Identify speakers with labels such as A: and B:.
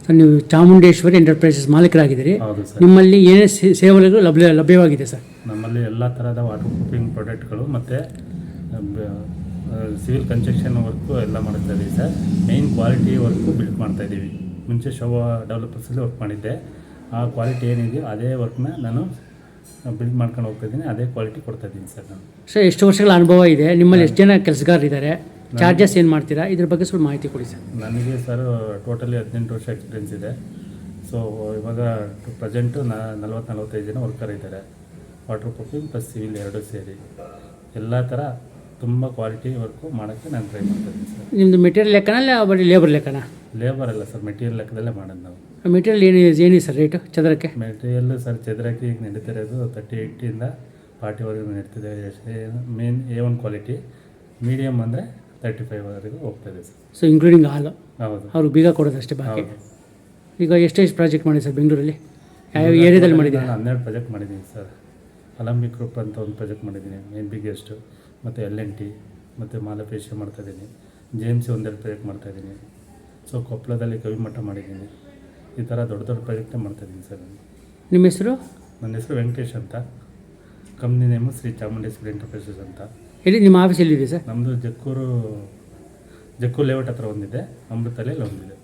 A: Sir ನೀವು Chamundeshwari enterprises ಮಾಲೀಕರಾಗಿದ್ದೀರಿ.
B: ಹೌದು sir.
A: ನಿಮ್ಮಲ್ಲಿ ಏನೇ ಸೇವೆಗಳು ಲಭ್ಯವಾಗಿದೆ ಸರ್?
B: ನಮ್ಮಲ್ಲಿ ಎಲ್ಲ ಥರದ ವಾಟರ್ ಪ್ರೂಫಿಂಗ್ ಪ್ರಾಡಕ್ಟ್ಗಳು ಮತ್ತು ಸಿವಿಲ್ ಕನ್ಸ್ಟ್ರಕ್ಷನ್ ವರ್ಕು ಎಲ್ಲ ಮಾಡ್ತಾ ಇದ್ದೀವಿ sir. Main quality work build ಮಾಡ್ತಾ ಇದ್ದೀವಿ. ಮುಂಚೆ ಶೋಭಾ ಡೆವಲಪರ್ಸಲ್ಲಿ ವರ್ಕ್ ಮಾಡಿದ್ದೆ. ಆ ಕ್ವಾಲಿಟಿ ಏನಿದೆಯೋ ಅದೇ ವರ್ಕ್ನ ನಾನು ಬಿಲ್ಡ್ ಮಾಡ್ಕೊಂಡು ಹೋಗ್ತಾ ಇದ್ದೀನಿ. ಅದೇ ಕ್ವಾಲಿಟಿ ಕೊಡ್ತಾ ಇದ್ದೀನಿ ಸರ್ ನಾನು.
A: ಸರ್ ಎಷ್ಟು ವರ್ಷಗಳ ಅನುಭವ ಇದೆ? ನಿಮ್ಮಲ್ಲಿ ಎಷ್ಟು ಜನ ಕೆಲಸಗಾರರಿದ್ದಾರೆ? ಚಾರ್ಜಸ್ ಏನು ಮಾಡ್ತೀರಾ? ಇದ್ರ ಬಗ್ಗೆ ಸ್ವಲ್ಪ ಮಾಹಿತಿ ಕೊಡಿ ಸರ್.
B: ನನಗೆ ಸರ್ ಟೋಟಲಿ 18 ವರ್ಷ ಎಕ್ಸ್ಪೀರಿಯೆನ್ಸ್ ಇದೆ. ಸೊ ಇವಾಗ ಪ್ರೆಸೆಂಟು 40-45 ಜನ ವರ್ಕರ್ ಇದ್ದಾರೆ. ವಾಟರ್ ಪ್ರೂಫಿಂಗ್ ಪ್ಲಸ್ ಸಿವಿಲ್ ಎರಡೂ ಸೇರಿ ಎಲ್ಲ ಥರ ತುಂಬ ಕ್ವಾಲಿಟಿ ವರ್ಕು ಮಾಡೋಕ್ಕೆ ನಾನು ಟ್ರೈ ಮಾಡ್ತಾ ಇದ್ದೀನಿ ಸರ್.
A: ನಿಮ್ಮದು ಮೆಟೀರಿಯಲ್ ಲೆಕ್ಕನ ಇಲ್ಲ ಬರೀ ಲೇಬರ್ ಲೆಕ್ಕನ?
B: ಲೇಬರ್ ಅಲ್ಲ ಸರ್, ಮೆಟೀರಿಯಲ್ ಲೆಕ್ಕದಲ್ಲೇ ಮಾಡೋದು ನಾವು.
A: ಮೆಟೀರಿಯಲ್ ಏನಿದೆ ಸರ್ ರೇಟು ಚದರಕ್ಕೆ?
B: ಮೆಟೀರಿಯಲ್ ಸರ್ ಚದರಕ್ಕೆ ಈಗ ನಡೀತಿರೋದು 38ಇಂದ 40ವರೆಗೂ ನಡೀತಿದೆ. ಮೇನ್ A1 ಕ್ವಾಲಿಟಿ, ಮೀಡಿಯಮ್ ಅಂದರೆ 35ವರೆಗೂ ಹೋಗ್ತಾಯಿದೆ ಸರ್.
A: ಸೊ ಇನ್ಕ್ಲೂಡಿಂಗ್ ಹಾಲು?
B: ಹೌದು.
A: ಅವ್ರಿಗೆ ಬೀಗ ಕೊಡೋದು ಅಷ್ಟೇ ಬಾಕಿ. ಈಗ ಎಷ್ಟೆಷ್ಟು ಪ್ರಾಜೆಕ್ಟ್ ಮಾಡಿ ಸರ್ ಬೆಂಗಳೂರಲ್ಲಿ? ಯಾವ ಏರಿಯಾದಲ್ಲಿ ಮಾಡಿದ್ದೀರಾ?
B: ನಾನು 12 ಪ್ರಾಜೆಕ್ಟ್ ಮಾಡಿದ್ದೀನಿ ಸರ್. ಅಲಂಬಿ ಗ್ರೂಪ್ ಅಂತ ಒಂದು ಪ್ರಾಜೆಕ್ಟ್ ಮಾಡಿದ್ದೀನಿ, ಮೇನ್ ಬಿಗ್ಗೆಸ್ಟು. ಮತ್ತು L&T ಮತ್ತು ಮಾಲಪೇಶಿ ಮಾಡ್ತಾಯಿದ್ದೀನಿ. JMC ಒಂದೆರಡು ಪ್ರಾಜೆಕ್ಟ್ ಮಾಡ್ತಾಯಿದ್ದೀನಿ. ಸೊ ಕೊಪ್ಪಳದಲ್ಲಿ ಕವಿಮಠ ಮಾಡಿದ್ದೀನಿ. ಈ ಥರ ದೊಡ್ಡ ದೊಡ್ಡ ಪ್ರಾಜೆಕ್ಟೇ ಮಾಡ್ತಾಯಿದ್ದೀನಿ ಸರ್ ನಾನು.
A: ನಿಮ್ಮ ಹೆಸರು?
B: ನನ್ನ ಹೆಸರು ವೆಂಕಟೇಶ್ ಅಂತ. Company name Shri Chamundeshwari enterprises ಅಂತ.
A: ಎಲ್ಲಿ ನಿಮ್ಮ ಆಫೀಸ್ ಎಲ್ಲಿದೆ ಸರ್?
B: ನಮ್ಮದು ಜಕ್ಕೂರು ಲೇಔಟ್ ಹತ್ರ ಒಂದಿದೆ, ಅಮೃತಲ್ಲಿ ಒಂದಿದೆ.